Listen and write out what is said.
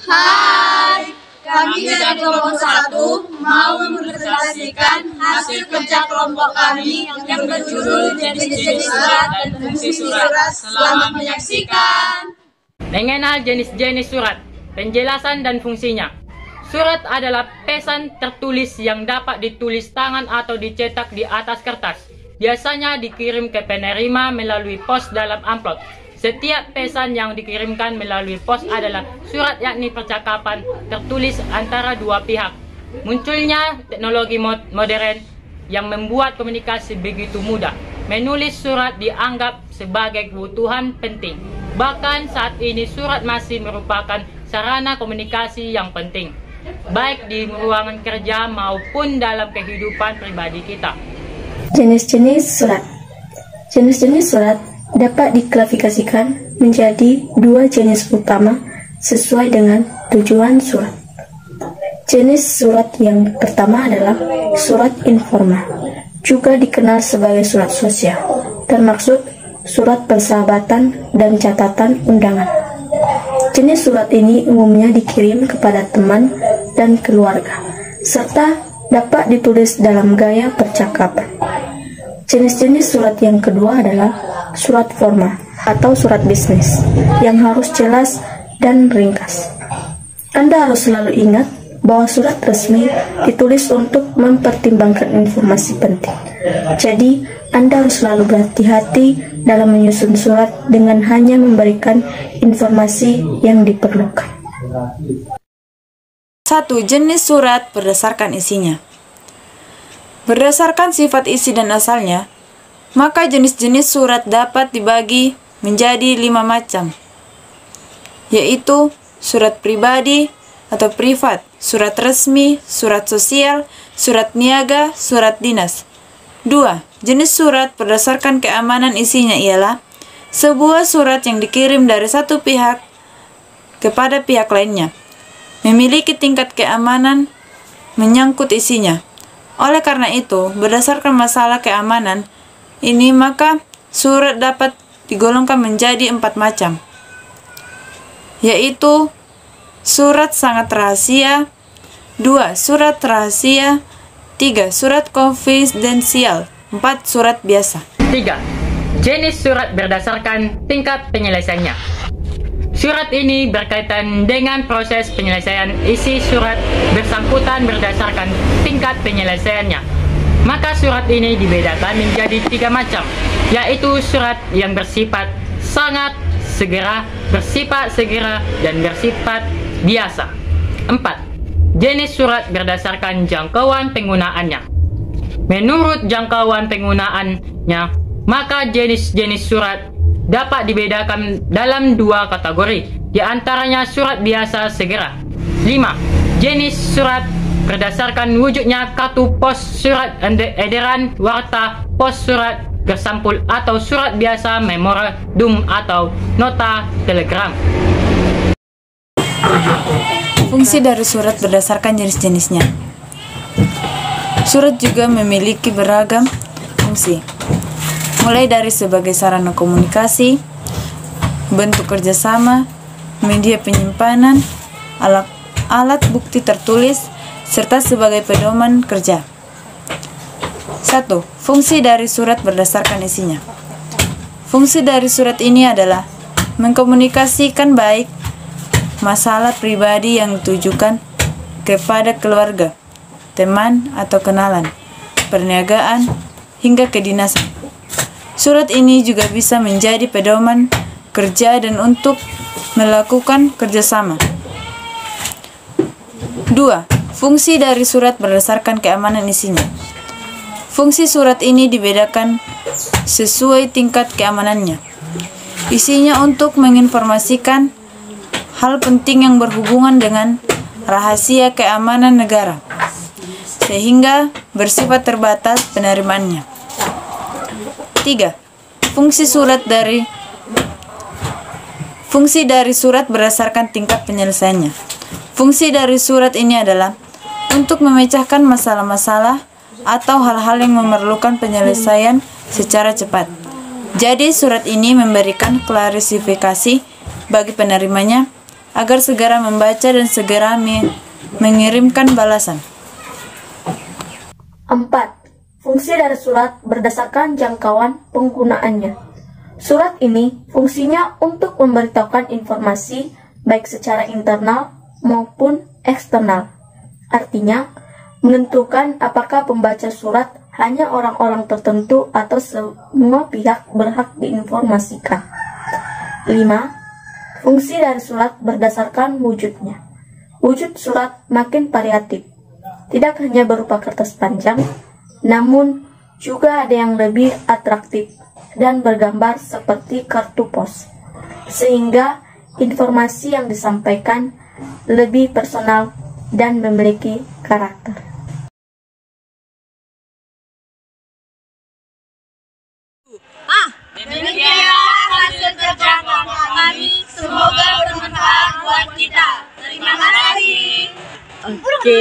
Hai, kami dari kelompok 1 mau mempresentasikan hasil kerja kelompok kami yang berjudul jenis-jenis surat dan fungsi surat. Selamat menyaksikan. Mengenal jenis-jenis surat, penjelasan dan fungsinya. Surat adalah pesan tertulis yang dapat ditulis tangan atau dicetak di atas kertas. Biasanya dikirim ke penerima melalui pos dalam amplop. Setiap pesan yang dikirimkan melalui pos adalah surat, yakni percakapan tertulis antara dua pihak. Munculnya teknologi modern yang membuat komunikasi begitu mudah. Menulis surat dianggap sebagai kebutuhan penting. Bahkan saat ini surat masih merupakan sarana komunikasi yang penting, baik di ruangan kerja maupun dalam kehidupan pribadi kita. Jenis-jenis surat. Jenis-jenis surat dapat diklasifikasikan menjadi dua jenis utama sesuai dengan tujuan surat. Jenis surat yang pertama adalah surat informal, juga dikenal sebagai surat sosial, termasuk surat persahabatan dan catatan undangan. Jenis surat ini umumnya dikirim kepada teman dan keluarga, serta dapat ditulis dalam gaya percakapan. Jenis-jenis surat yang kedua adalah surat formal atau surat bisnis yang harus jelas dan ringkas. Anda harus selalu ingat bahwa surat resmi ditulis untuk mempertimbangkan informasi penting. Jadi, Anda harus selalu berhati-hati dalam menyusun surat dengan hanya memberikan informasi yang diperlukan. 1. Jenis surat berdasarkan isinya. Berdasarkan sifat isi dan asalnya, maka jenis-jenis surat dapat dibagi menjadi 5 macam, yaitu surat pribadi atau privat, surat resmi, surat sosial, surat niaga, surat dinas. 2. Jenis surat berdasarkan keamanan isinya ialah sebuah surat yang dikirim dari satu pihak kepada pihak lainnya, memiliki tingkat keamanan menyangkut isinya. Oleh karena itu, berdasarkan masalah keamanan ini, maka surat dapat digolongkan menjadi 4 macam, yaitu surat sangat rahasia, 2. Surat rahasia, 3. Surat konfidensial, 4. Surat biasa. 3. Jenis surat berdasarkan tingkat penyelesaiannya. Surat ini berkaitan dengan proses penyelesaian isi surat bersangkutan berdasarkan tingkat penyelesaiannya. Maka surat ini dibedakan menjadi 3 macam, yaitu surat yang bersifat sangat segera, bersifat segera, dan bersifat biasa. 4. Jenis surat berdasarkan jangkauan penggunaannya. Menurut jangkauan penggunaannya, maka jenis-jenis surat dapat dibedakan dalam 2 kategori, di antaranya surat biasa segera. 5. Jenis surat berdasarkan wujudnya kartu pos, surat edaran, warta, pos, surat bersampul atau surat biasa, memorandum atau nota telegram. Fungsi dari surat berdasarkan jenis-jenisnya. Surat juga memiliki beragam fungsi, mulai dari sebagai sarana komunikasi, bentuk kerjasama, media penyimpanan, alat bukti tertulis, serta sebagai pedoman kerja. 1. Fungsi dari surat berdasarkan isinya. Fungsi dari surat ini adalah mengkomunikasikan baik masalah pribadi yang ditujukan kepada keluarga, teman atau kenalan, perniagaan, hingga kedinasan. Surat ini juga bisa menjadi pedoman kerja dan untuk melakukan kerjasama. 2. Fungsi dari surat berdasarkan keamanan isinya. Fungsi surat ini dibedakan sesuai tingkat keamanannya. Isinya untuk menginformasikan hal penting yang berhubungan dengan rahasia keamanan negara, sehingga bersifat terbatas penerimaannya. 3. Fungsi dari surat berdasarkan tingkat penyelesaiannya. Fungsi dari surat ini adalah untuk memecahkan masalah-masalah atau hal-hal yang memerlukan penyelesaian secara cepat. Jadi surat ini memberikan klarifikasi bagi penerimanya agar segera membaca dan segera mengirimkan balasan. 4. Fungsi dari surat berdasarkan jangkauan penggunaannya. Surat ini fungsinya untuk memberitahukan informasi baik secara internal maupun eksternal. Artinya, menentukan apakah pembaca surat hanya orang-orang tertentu atau semua pihak berhak diinformasikan. 5. Fungsi dari surat berdasarkan wujudnya. Wujud surat makin variatif. Tidak hanya berupa kertas panjang, namun juga ada yang lebih atraktif dan bergambar seperti kartu pos, sehingga informasi yang disampaikan lebih personal dan memiliki karakter. Demikianlah hasil kerja kelompok kami. Semoga bermanfaat buat kita. Terima kasih. Oke.